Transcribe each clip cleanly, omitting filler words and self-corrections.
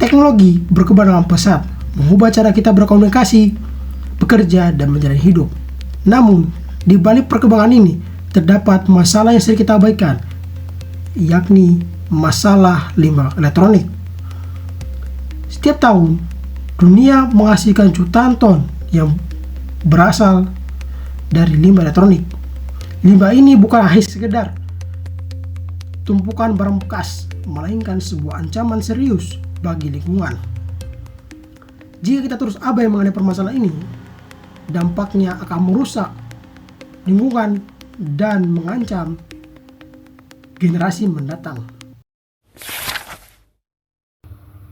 Teknologi berkembang dengan pesat, mengubah cara kita berkomunikasi, bekerja, dan menjalani hidup. Namun, di balik perkembangan ini, terdapat masalah yang sering kita abaikan, yakni masalah limbah elektronik. Setiap tahun, dunia menghasilkan jutaan ton yang berasal dari limbah elektronik. Limbah ini bukan hanya sekedar tumpukan barang bekas, melainkan sebuah ancaman serius bagi lingkungan. Jika kita terus abai mengenai permasalahan ini, dampaknya akan merusak lingkungan dan mengancam generasi mendatang.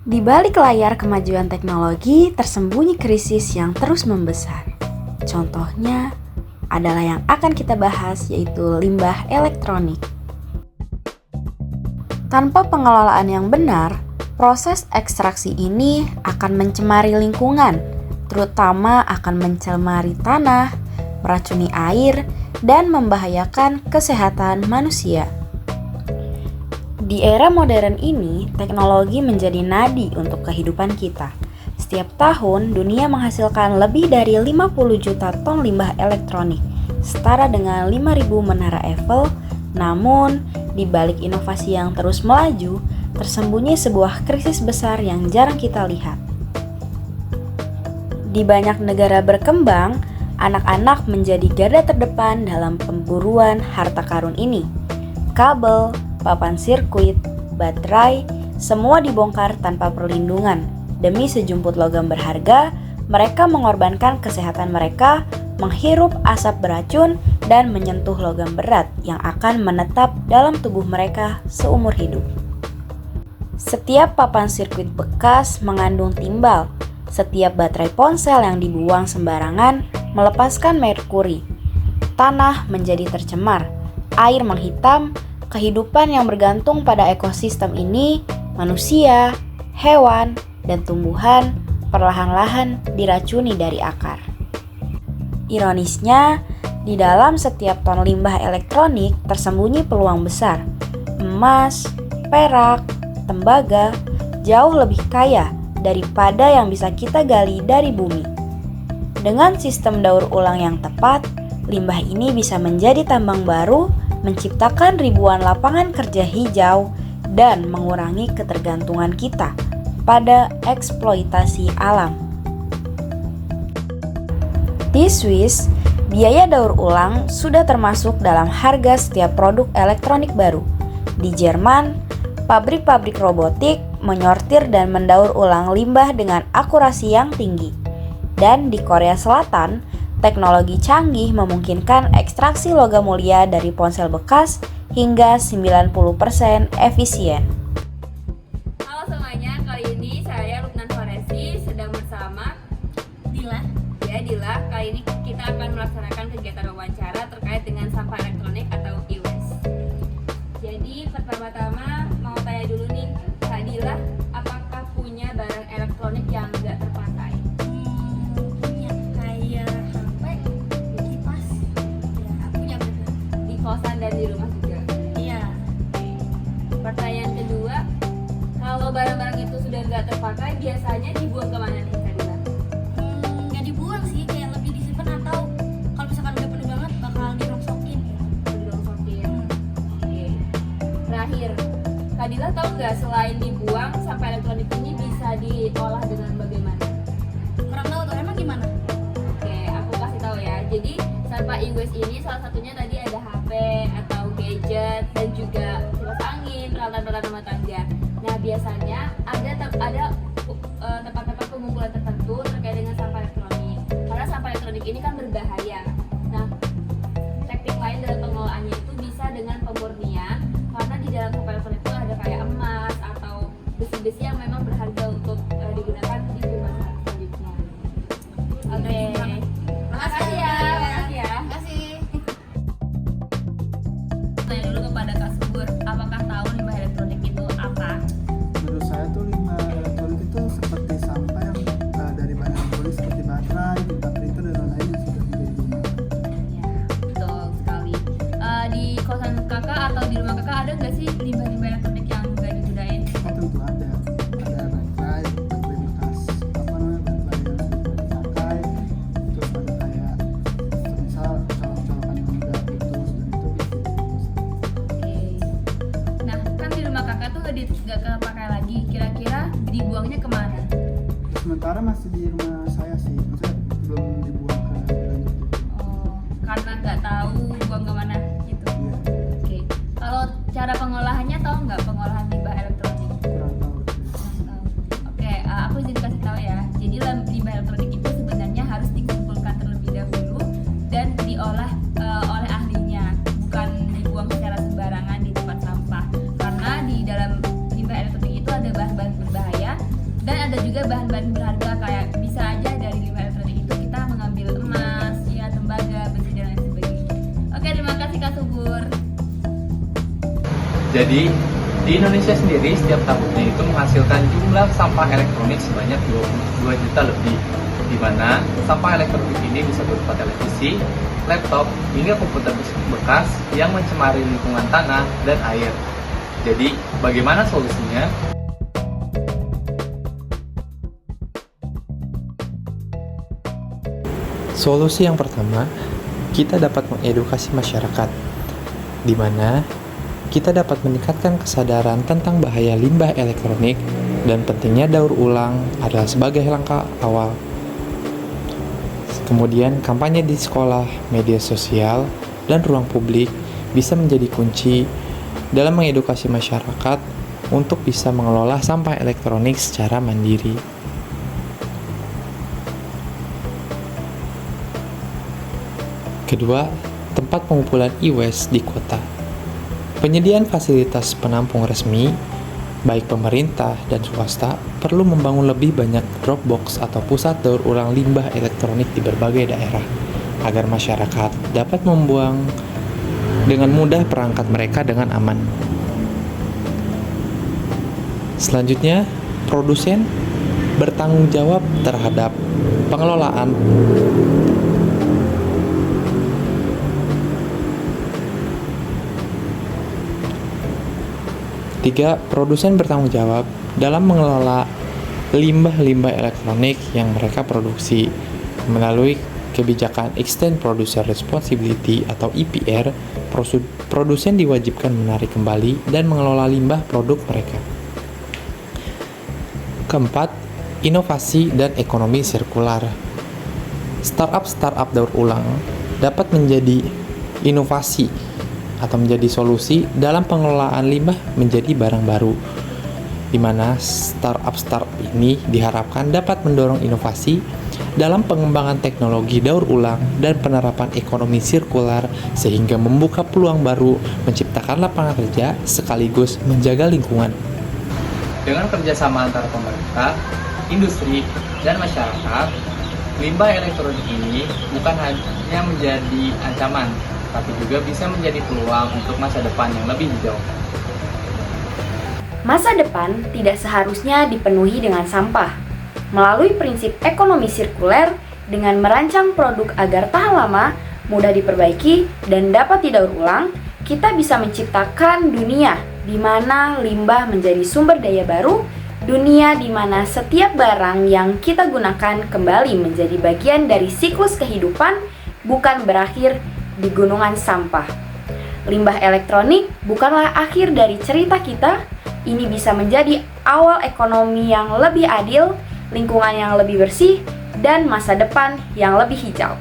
Di balik layar kemajuan teknologi, tersembunyi krisis yang terus membesar. Contohnya adalah yang akan kita bahas, yaitu limbah elektronik. Tanpa pengelolaan yang benar, proses ekstraksi ini akan mencemari lingkungan, terutama akan mencemari tanah, meracuni air, dan membahayakan kesehatan manusia. Di era modern ini, teknologi menjadi nadi untuk kehidupan kita. Setiap tahun, dunia menghasilkan lebih dari 50 juta ton limbah elektronik, setara dengan 5.000 menara Eiffel. Namun, di balik inovasi yang terus melaju, tersembunyi sebuah krisis besar yang jarang kita lihat. Di banyak negara berkembang, anak-anak menjadi garda terdepan dalam pemburuan harta karun ini. Kabel, papan sirkuit, baterai, semua dibongkar tanpa perlindungan. Demi sejumput logam berharga, mereka mengorbankan kesehatan mereka, menghirup asap beracun, dan menyentuh logam berat yang akan menetap dalam tubuh mereka seumur hidup. Setiap papan sirkuit bekas mengandung timbal. Setiap baterai ponsel yang dibuang sembarangan melepaskan merkuri. Tanah menjadi tercemar, air menghitam, kehidupan yang bergantung pada ekosistem ini, manusia, hewan, dan tumbuhan perlahan-lahan diracuni dari akar. Ironisnya, di dalam setiap ton limbah elektronik tersembunyi peluang besar. Emas, perak, tembaga jauh lebih kaya daripada yang bisa kita gali dari bumi. Dengan sistem daur ulang yang tepat, limbah ini bisa menjadi tambang baru, menciptakan ribuan lapangan kerja hijau, dan mengurangi ketergantungan kita pada eksploitasi alam. Di Swiss, biaya daur ulang sudah termasuk dalam harga setiap produk elektronik baru. Di Jerman, pabrik-pabrik robotik menyortir dan mendaur ulang limbah dengan akurasi yang tinggi. Dan di Korea Selatan, teknologi canggih memungkinkan ekstraksi logam mulia dari ponsel bekas hingga 90% efisien. Halo semuanya, kali ini saya Lukman Faresi sedang bersama Dila. Dila. Kali ini kita akan melaksanakan kegiatan wawancara terkait dengan sampah elektronik atau e-waste. Jadi pertama-tama mau tanya dulu nih, Kak Dila, apakah punya barang elektronik yang nggak terpakai? Punya kayak HP, kipas. Ya, aku punya bener. Di kosan dan di rumah juga? Iya. Pertanyaan kedua, kalau barang-barang itu sudah nggak terpakai, biasanya dibuang kemana nih, Kak Dila? Nggak dibuang sih, kayak lebih disimpan atau kalau misalkan udah penuh banget bakal dirongsokin. Dirongsokin. Oke. Terakhir, Kak Dila tahu nggak selain dibuang, sampah elektronik ini bisa diolah dengan bagaimana? Kurang tahu tuh, emang gimana? Oke, aku kasih tahu ya. Jadi sampah e-waste ini salah satunya tadi ada HP atau gadget dan juga kipas angin, peralatan-peralatan rumah tangga. Nah, biasanya ada tempat-tempat pengumpulan tertentu terkait dengan sampah elektronik. Karena sampah elektronik ini kan berbahaya. Nah, teknik lain dalam pengelolaannya itu bisa dengan pemurnian, karena di dalam sampah elektronik itu ada kayak emas atau besi-besi yang memang berharga untuk digunakan di rumah selanjutnya. Oke. Makasih ya. Makasih ya. Kasih. Tanya dulu kepada Kak Subur, apakah tahu limbah elektronik itu apa? Menurut saya tuh limbah elektronik itu seperti sampah yang dari bahan poli seperti baterai, tinta printer dan lain-lain yang sudah tidak digunakan. Ya, betul sekali. Di kosan kakak atau di rumah kakak ada nggak sih limbah-limbah elektronik yang nggak digunain? Oh, tentu ada baterai, terpakai lagi, kira-kira dibuangnya kemana? Sementara masih di rumah saya sih, maksudnya belum dibuang ke lanjut gitu. Oh, karena nggak tahu buang kemana gitu. Iya, Oke, kalau cara pengolahannya tahu nggak pengolahan limbah elektronik? kurang tahu. Oke, aku izin kasih tahu ya. Jadi limbah elektronik itu sebenarnya harus dikumpulkan terlebih dahulu dan diolah oleh ahlinya, bukan dibuang secara sembarangan di tempat sampah. Karena di dalam limbah elektronik itu ada bahan-bahan berbahaya dan ada juga bahan-bahan berharga, kayak bisa aja dari limbah elektronik itu kita mengambil emas, ya tembaga, besi dan lain sebagainya. Oke, terima kasih Kak Subur. Jadi, di Indonesia sendiri setiap tahunnya itu menghasilkan jumlah sampah elektronik sebanyak 22 juta lebih, di mana sampah elektronik ini bisa berupa televisi, laptop, hingga komputer bekas yang mencemari lingkungan tanah dan air. Jadi, bagaimana solusinya? Solusi yang pertama, kita dapat mengedukasi masyarakat, di mana kita dapat meningkatkan kesadaran tentang bahaya limbah elektronik dan pentingnya daur ulang adalah sebagai langkah awal. Kemudian, kampanye di sekolah, media sosial, dan ruang publik bisa menjadi kunci dalam mengedukasi masyarakat untuk bisa mengelola sampah elektronik secara mandiri. Kedua, tempat pengumpulan e-waste di kota. Penyediaan fasilitas penampung resmi, baik pemerintah dan swasta, perlu membangun lebih banyak drop box atau pusat daur ulang limbah elektronik di berbagai daerah, agar masyarakat dapat membuang dengan mudah perangkat mereka dengan aman. Selanjutnya, produsen bertanggung jawab terhadap pengelolaan Tiga, produsen bertanggung jawab dalam mengelola limbah-limbah elektronik yang mereka produksi melalui kebijakan Extend Producer Responsibility atau EPR. Produsen diwajibkan menarik kembali dan mengelola limbah produk mereka. Keempat, inovasi dan ekonomi sirkular. Startup daur ulang dapat menjadi inovasi atau menjadi solusi dalam pengelolaan limbah menjadi barang baru, di mana startup ini diharapkan dapat mendorong inovasi dalam pengembangan teknologi daur ulang dan penerapan ekonomi sirkular sehingga membuka peluang baru, menciptakan lapangan kerja sekaligus menjaga lingkungan. Dengan kerjasama antara pemerintah, industri, dan masyarakat, limbah elektronik ini bukan hanya menjadi ancaman, tapi juga bisa menjadi peluang untuk masa depan yang lebih hijau. Masa depan tidak seharusnya dipenuhi dengan sampah. Melalui prinsip ekonomi sirkuler, dengan merancang produk agar tahan lama, mudah diperbaiki, dan dapat didaur ulang, kita bisa menciptakan dunia di mana limbah menjadi sumber daya baru, dunia di mana setiap barang yang kita gunakan kembali menjadi bagian dari siklus kehidupan, bukan berakhir di gunungan sampah. Limbah elektronik bukanlah akhir dari cerita kita. Ini bisa menjadi awal ekonomi yang lebih adil, lingkungan yang lebih bersih, dan masa depan yang lebih hijau.